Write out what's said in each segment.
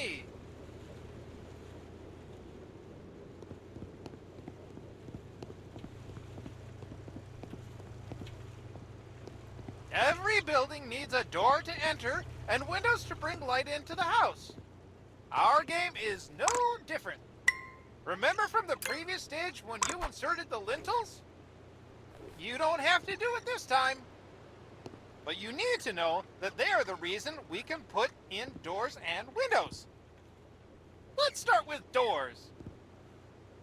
me. Every building needs a door to enter and windows to bring light into the house. Our game is no different. Remember from the previous stage when you inserted the lintels? You don't have to do it this time. But you need to know that they are the reason we can put in doors and windows. Let's start with doors.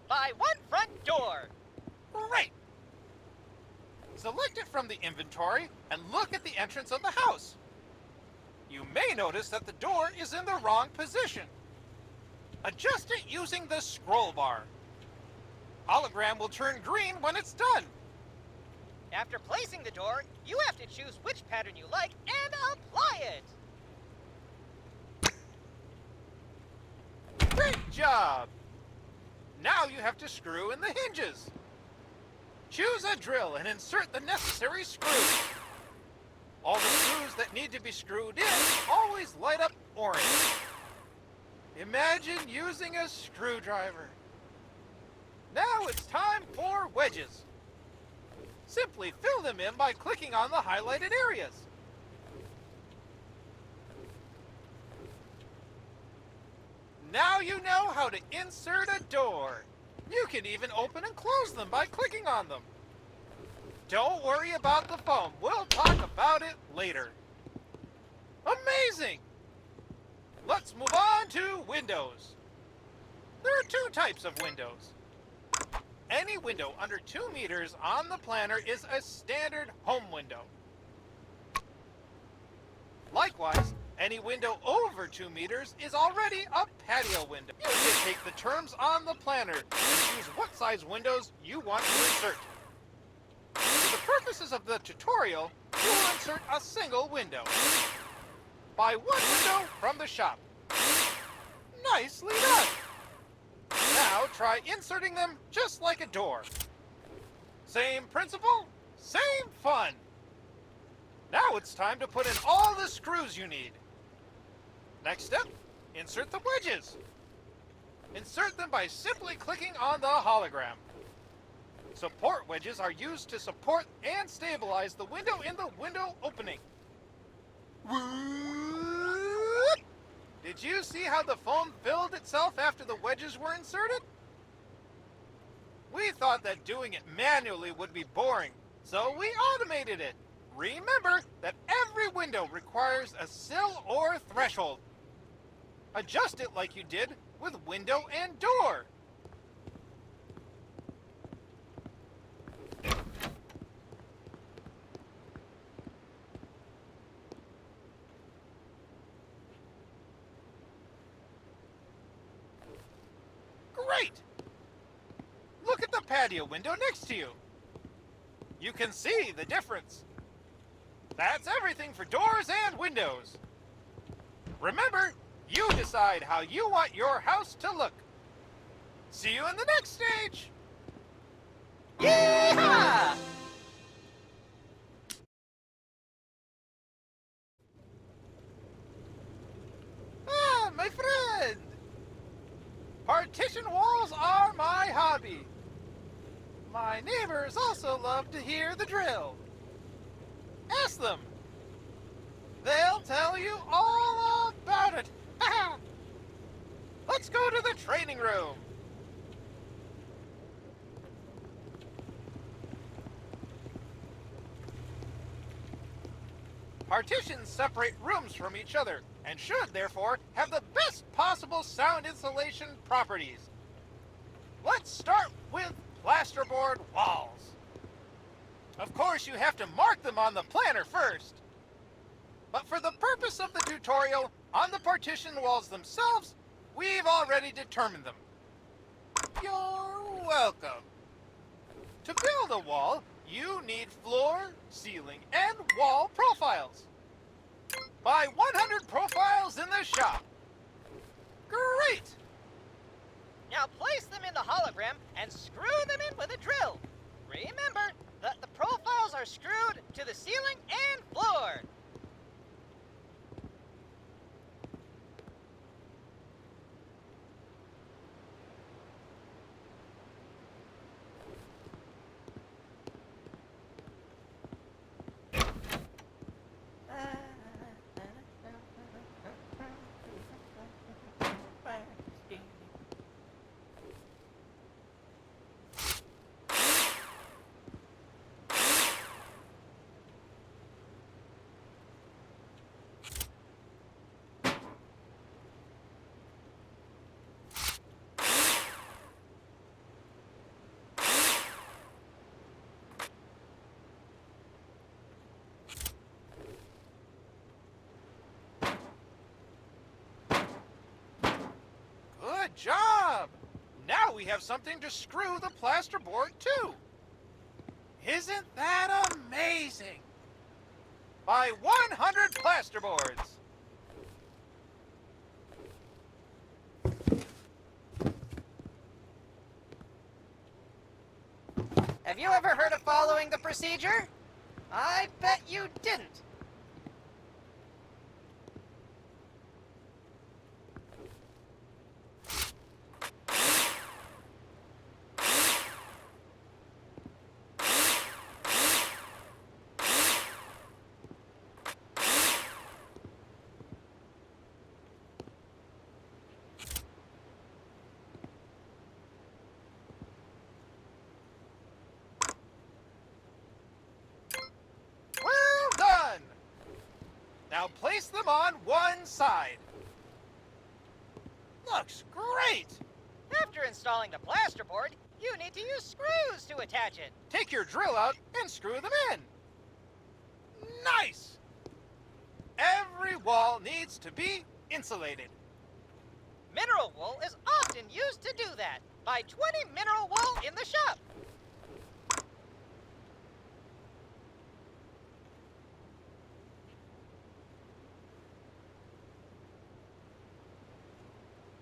Buy one front door. Great. Select it from the inventory and look at the entrance of the house. You may notice that the door is in the wrong position. Adjust it using the scroll bar. Hologram will turn green when it's done. After placing the door, you have to choose which pattern you like and apply it. Great job! Now you have to screw in the hinges. Choose a drill and insert the necessary screws. All the screws that need to be screwed in always light up orange. Imagine using a screwdriver. Now it's time for wedges. Simply fill them in by clicking on the highlighted areas. Now you know how to insert a door. You can even open and close them by clicking on them. Don't worry about the foam. We'll talk about it later. Amazing! Let's move on to windows. There are two types of windows. Any window under 2 meters on the planner is a standard home window. Likewise, any window over 2 meters is already a patio window. You can take the terms on the planner and choose what size windows you want to insert. For the purposes of the tutorial, you will insert a single window. Buy one window from the shop. Nicely done! Now try inserting them just like a door. Same principle, same fun. Now it's time to put in all the screws you need. Next step, insert the wedges. Insert them by simply clicking on the hologram. Support wedges are used to support and stabilize the window in the window opening. Whoop! Did you see how the foam filled itself after the wedges were inserted? We thought that doing it manually would be boring, so we automated it. Remember that every window requires a sill or threshold. Adjust it like you did with window and door. Great! Look at the patio window next to you. You can see the difference. That's everything for doors and windows. Remember, you decide how you want your house to look. See you in the next stage. Yeehaw! Ah, my friend! Partition walls are my hobby. My neighbors also love to hear the drill. Ask them. They'll tell you all about it. Let's go to the training room. Partitions separate rooms from each other and should, therefore, have the best possible sound insulation properties. Let's start with plasterboard walls. Of course, you have to mark them on the planner first. But for the purpose of the tutorial, on the partition walls themselves, we've already determined them. You're welcome. To build a wall, you need floor, ceiling, and wall profiles. Buy 100 profiles in the shop. Great! Now place them in the hologram and screw them in with a drill. Remember that the profiles are screwed to the ceiling and floor. job! Now we have something to screw the plasterboard to. Isn't that amazing? Buy 100 plasterboards. Have you ever heard of following the procedure? I bet you didn't. Well done! Now place them on one side. Looks great! After installing the plasterboard, you need to use screws to attach it. Take your drill out and screw them in. Nice! Every wall needs to be insulated. Mineral wool is often used to do that. Buy 20 mineral wool in the shop.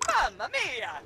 Mamma mia!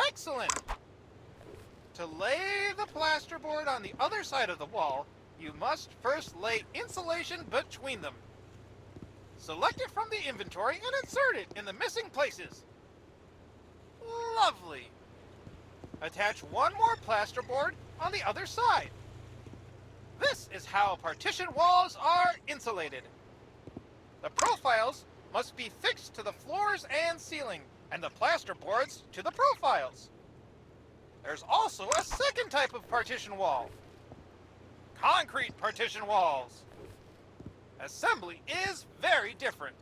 Excellent! To lay the plasterboard on the other side of the wall, you must first lay insulation between them. Select it from the inventory and insert it in the missing places. Lovely! Attach one more plasterboard on the other side. This is how partition walls are insulated. The profiles must be fixed to the floors and ceiling, and the plasterboards to the profiles. There's also a second type of partition wall. Concrete partition walls. Assembly is very different.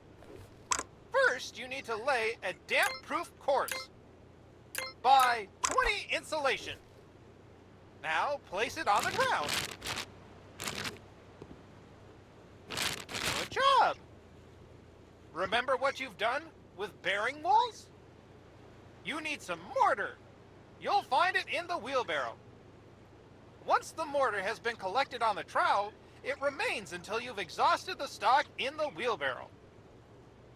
First, you need to lay a damp-proof course. Buy 20 insulation. Now place it on the ground. Good job. Remember what you've done with bearing walls? You need some mortar. You'll find it in the wheelbarrow. Once the mortar has been collected on the trowel, it remains until you've exhausted the stock in the wheelbarrow.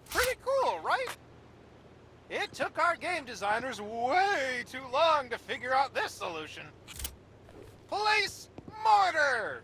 Pretty cool, right? It took our game designers way too long to figure out this solution. Place mortar!